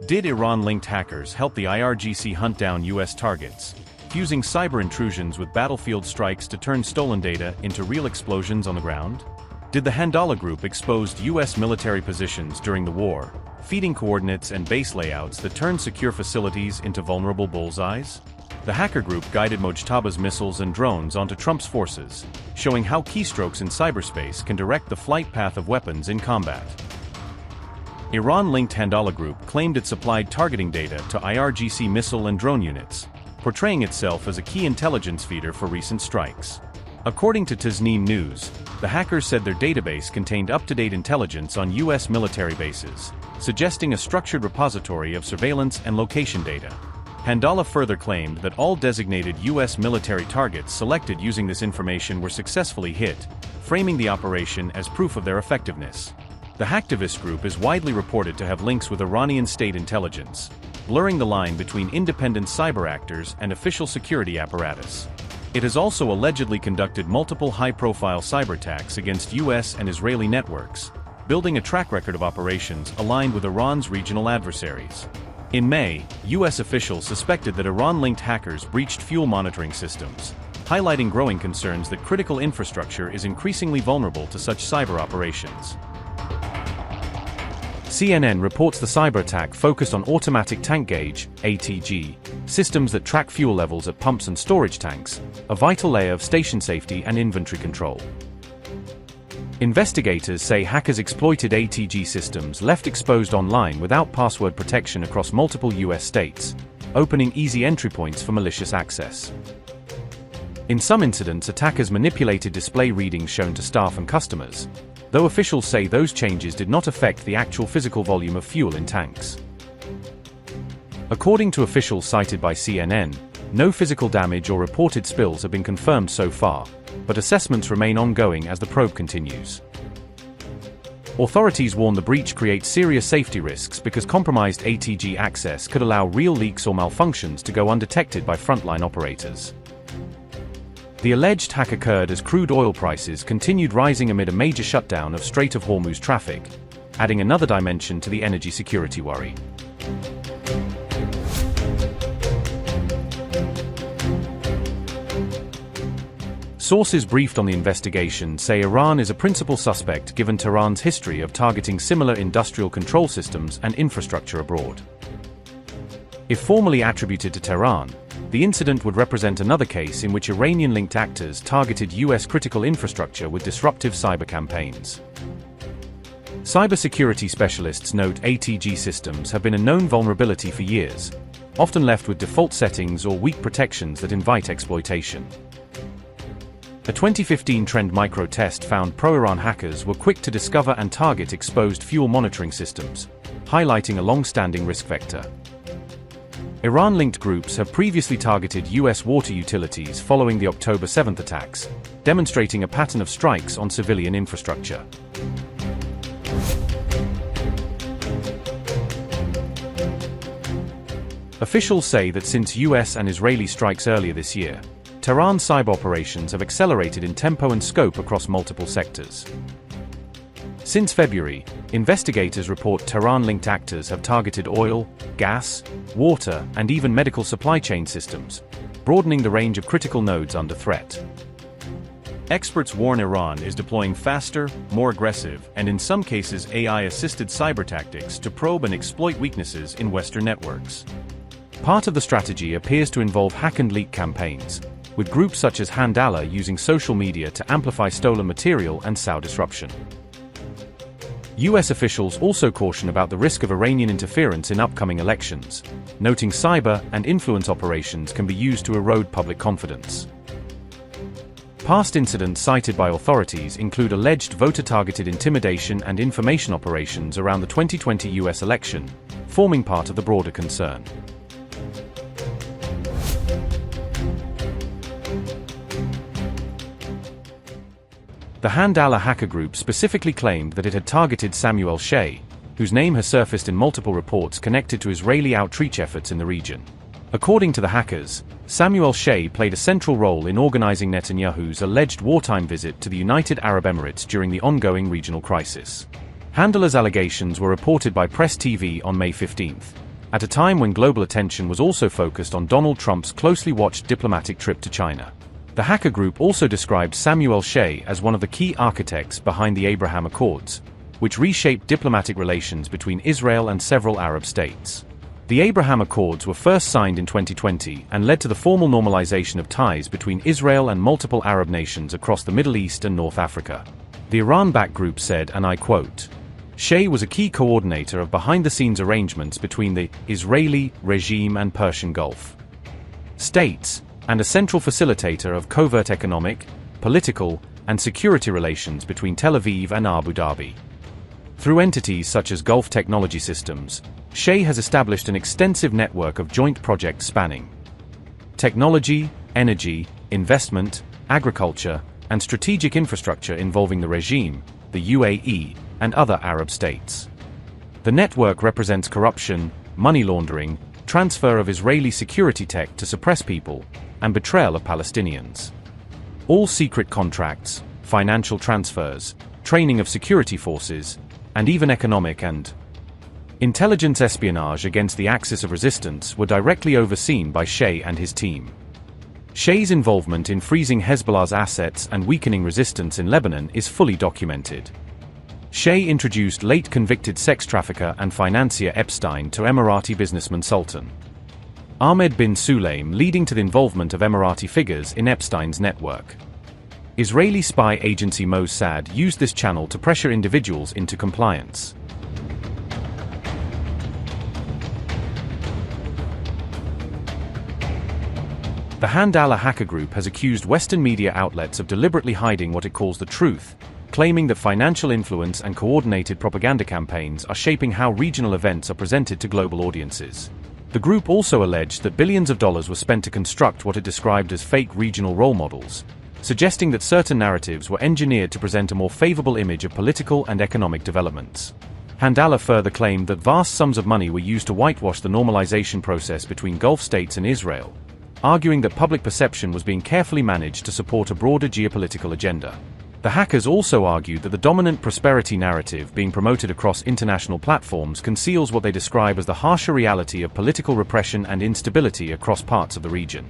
Did Iran-linked hackers help the IRGC hunt down U.S. targets, fusing cyber intrusions with battlefield strikes to turn stolen data into real explosions on the ground? Did the Handala group expose U.S. military positions during the war, feeding coordinates and base layouts that turned secure facilities into vulnerable bullseyes? The hacker group guided Mojtaba's missiles and drones onto Trump's forces, showing how keystrokes in cyberspace can direct the flight path of weapons in combat. Iran-linked Handala group claimed it supplied targeting data to IRGC missile and drone units, portraying itself as a key intelligence feeder for recent strikes. According to Tasneem News, the hackers said their database contained up-to-date intelligence on U.S. military bases, suggesting a structured repository of surveillance and location data. Handala further claimed that all designated U.S. military targets selected using this information were successfully hit, framing the operation as proof of their effectiveness. The hacktivist group is widely reported to have links with Iranian state intelligence, blurring the line between independent cyber actors and official security apparatus. It has also allegedly conducted multiple high-profile cyber attacks against U.S. and Israeli networks, building a track record of operations aligned with Iran's regional adversaries. In May, U.S. officials suspected that Iran-linked hackers breached fuel monitoring systems, highlighting growing concerns that critical infrastructure is increasingly vulnerable to such cyber operations. CNN reports the cyber attack focused on automatic tank gauge (ATG) systems that track fuel levels at pumps and storage tanks, a vital layer of station safety and inventory control. Investigators say hackers exploited ATG systems left exposed online without password protection across multiple U.S. states, opening easy entry points for malicious access. In some incidents, attackers manipulated display readings shown to staff and customers, though officials say those changes did not affect the actual physical volume of fuel in tanks. According to officials cited by CNN, no physical damage or reported spills have been confirmed so far, but assessments remain ongoing as the probe continues. Authorities warn the breach creates serious safety risks because compromised ATG access could allow real leaks or malfunctions to go undetected by frontline operators. The alleged hack occurred as crude oil prices continued rising amid a major shutdown of Strait of Hormuz traffic, adding another dimension to the energy security worry. Sources briefed on the investigation say Iran is a principal suspect given Tehran's history of targeting similar industrial control systems and infrastructure abroad. If formally attributed to Tehran, the incident would represent another case in which Iranian-linked actors targeted U.S. critical infrastructure with disruptive cyber campaigns. Cybersecurity specialists note ATG systems have been a known vulnerability for years, often left with default settings or weak protections that invite exploitation. A 2015 Trend Micro test found pro-Iran hackers were quick to discover and target exposed fuel monitoring systems, highlighting a long-standing risk vector. Iran-linked groups have previously targeted U.S. water utilities following the October 7 attacks, demonstrating a pattern of strikes on civilian infrastructure. Officials say that since U.S. and Israeli strikes earlier this year, Tehran's cyber operations have accelerated in tempo and scope across multiple sectors. Since February, investigators report Tehran-linked actors have targeted oil, gas, water, and even medical supply chain systems, broadening the range of critical nodes under threat. Experts warn Iran is deploying faster, more aggressive, and in some cases AI-assisted cyber tactics to probe and exploit weaknesses in Western networks. Part of the strategy appears to involve hack-and-leak campaigns, with groups such as Handala using social media to amplify stolen material and sow disruption. U.S. officials also caution about the risk of Iranian interference in upcoming elections, noting cyber and influence operations can be used to erode public confidence. Past incidents cited by authorities include alleged voter-targeted intimidation and information operations around the 2020 U.S. election, forming part of the broader concern. The Handala hacker group specifically claimed that it had targeted Samuel Shea, whose name has surfaced in multiple reports connected to Israeli outreach efforts in the region. According to the hackers, Samuel Shea played a central role in organizing Netanyahu's alleged wartime visit to the United Arab Emirates during the ongoing regional crisis. Handala's allegations were reported by Press TV on May 15. at a time when global attention was also focused on Donald Trump's closely watched diplomatic trip to China. The hacker group also described Samuel Shea as one of the key architects behind the Abraham Accords, which reshaped diplomatic relations between Israel and several Arab states. The Abraham Accords were first signed in 2020 and led to the formal normalization of ties between Israel and multiple Arab nations across the Middle East and North Africa. The Iran-backed group said, and I quote, "Shea was a key coordinator of behind-the-scenes arrangements between the Israeli regime and Persian Gulf states, and a central facilitator of covert economic, political, and security relations between Tel Aviv and Abu Dhabi." Through entities such as Gulf Technology Systems, Shea has established an extensive network of joint projects spanning technology, energy, investment, agriculture, and strategic infrastructure involving the regime, the UAE, and other Arab states. The network represents corruption, money laundering, transfer of Israeli security tech to suppress people, and betrayal of Palestinians. All secret contracts, financial transfers, training of security forces, and even economic and intelligence espionage against the axis of resistance were directly overseen by Shea and his team. Shea's involvement in freezing Hezbollah's assets and weakening resistance in Lebanon is fully documented. Shea introduced late convicted sex trafficker and financier Epstein to Emirati businessman Sultan Ahmed bin Sulaim, leading to the involvement of Emirati figures in Epstein's network. Israeli spy agency Mossad used this channel to pressure individuals into compliance. The Handala hacker group has accused Western media outlets of deliberately hiding what it calls the truth, claiming that financial influence and coordinated propaganda campaigns are shaping how regional events are presented to global audiences. The group also alleged that billions of dollars were spent to construct what it described as fake regional role models, suggesting that certain narratives were engineered to present a more favorable image of political and economic developments. Handala further claimed that vast sums of money were used to whitewash the normalization process between Gulf states and Israel, arguing that public perception was being carefully managed to support a broader geopolitical agenda. The hackers also argued that the dominant prosperity narrative being promoted across international platforms conceals what they describe as the harsher reality of political repression and instability across parts of the region.